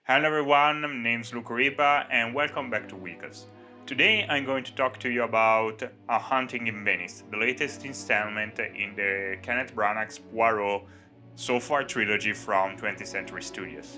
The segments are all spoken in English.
Hello everyone, my name's Luca Ripa and welcome back to Weekos. Today I'm going to talk to you about A Haunting in Venice, the latest installment in the Kenneth Branagh's Poirot So Far trilogy from 20th Century Studios.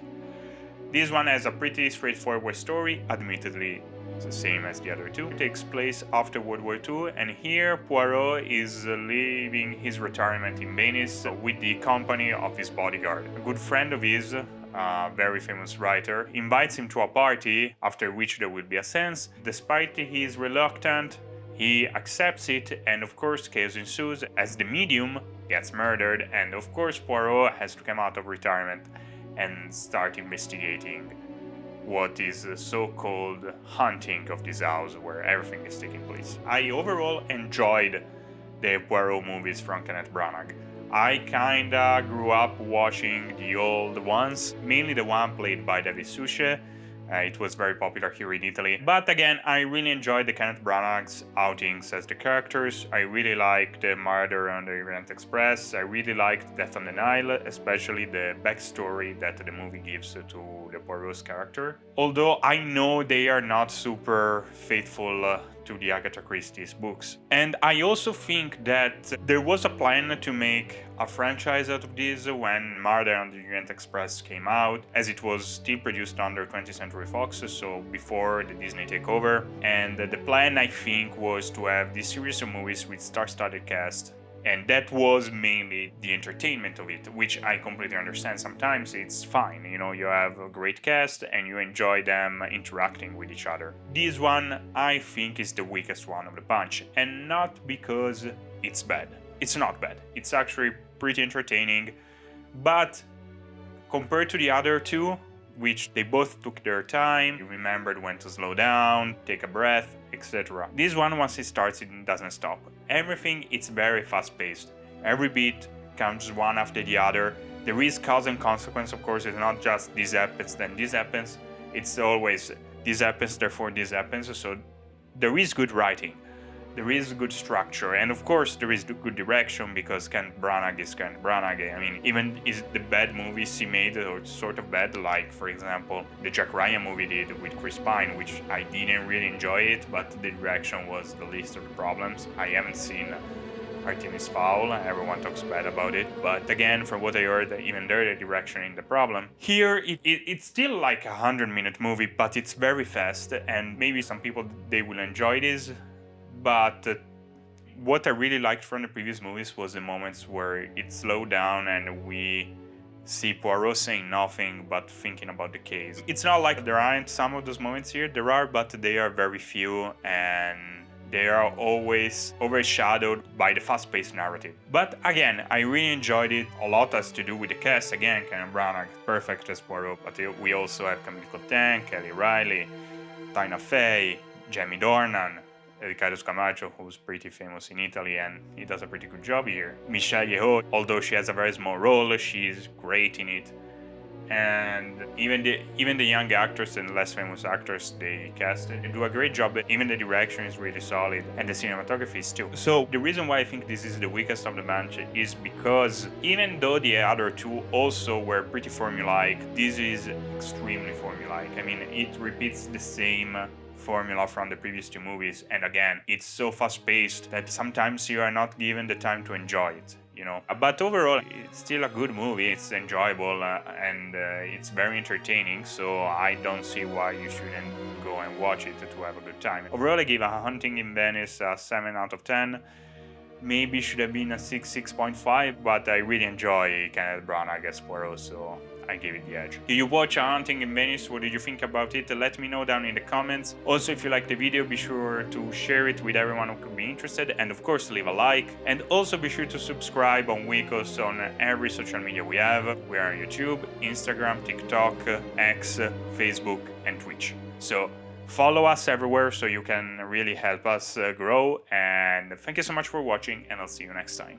This one has a pretty straightforward story, admittedly it's the same as the other two. It takes place after World War II, and here Poirot is leaving his retirement in Venice with the company of his bodyguard. A good friend of his, a very famous writer, invites him to a party after which there will be a séance. Despite his reluctant, he accepts it, and of course chaos ensues as the medium gets murdered, and of course Poirot has to come out of retirement and start investigating what is the so-called haunting of this house where everything is taking place. I overall enjoyed the Poirot movies from Kenneth Branagh. I kinda grew up watching the old ones, mainly the one played by David Suchet. It was very popular here in Italy. But again, I really enjoyed the Kenneth Branagh's outings as the characters. I really liked Murder on the Orient Express. I really liked Death on the Nile, especially the backstory that the movie gives to the Poirot's character. Although I know they are not super faithful to the Agatha Christie's books. And I also think that there was a plan to make a franchise out of this when Murder on the Orient Express came out, as it was still produced under 20th Century Fox, so before the Disney takeover. And the plan, I think, was to have this series of movies with star-studded cast. And that was mainly the entertainment of it, which I completely understand. Sometimes it's fine, you know, you have a great cast and you enjoy them interacting with each other. This one, I think, is the weakest one of the bunch, and not because it's bad. It's not bad. It's actually pretty entertaining, but compared to the other two, which they both took their time, you remembered when to slow down, take a breath, etc. This one, once it starts, it doesn't stop. Everything is very fast-paced. Every beat comes one after the other. There is cause and consequence, of course. It's not just this happens, then this happens. It's always this happens, therefore this happens. So there is good writing. There is good structure, and of course there is good direction, because Kenneth Branagh is Kenneth Branagh. I mean, even the bad movies he made, or sort of bad, like for example the Jack Ryan movie did with Chris Pine, which I didn't really enjoy it, but the direction was the least of the problems. I haven't seen Artemis Fowl, everyone talks bad about it, but again, from what I heard, even there the direction ain't the problem. Here it's still like a 100-minute movie, but it's very fast, and maybe some people they will enjoy this. But what I really liked from the previous movies was the moments where it slowed down and we see Poirot saying nothing but thinking about the case. It's not like there aren't some of those moments here, there are, but they are very few, and they are always overshadowed by the fast-paced narrative. But again, I really enjoyed it. A lot has to do with the cast. Again, Kenneth Branagh, perfect as Poirot, but we also have Camille Cottin, Kelly Riley, Tina Fey, Jamie Dornan, Riccardo Scamacho, who's pretty famous in Italy, and he does a pretty good job here. Michelle Yeoh, although she has a very small role, she's great in it. And even the young actors and less famous actors they cast do a great job. Even the direction is really solid, and the cinematography is too. So the reason why I think this is the weakest of the bunch is because even though the other two also were pretty formulaic, this is extremely formulaic. I mean, it repeats the same formula from the previous two movies, and again, it's so fast-paced that sometimes you are not given the time to enjoy it, you know. But overall, it's still a good movie, it's enjoyable, and it's very entertaining, so I don't see why you shouldn't go and watch it to have a good time. Overall, I give A Haunting in Venice a 7 out of 10. Maybe should have been a 6.5, but I really enjoy Kenneth Branagh as Poirot, so I gave it the edge. Did you watch A Haunting in Venice? What did you think about it? Let me know down in the comments. Also, if you liked the video, be sure to share it with everyone who could be interested, and of course leave a like. And also be sure to subscribe on Weekos on every social media we have. We are on YouTube, Instagram, TikTok, X, Facebook, and Twitch. So follow us everywhere so you can really help us grow, and thank you so much for watching, and I'll see you next time.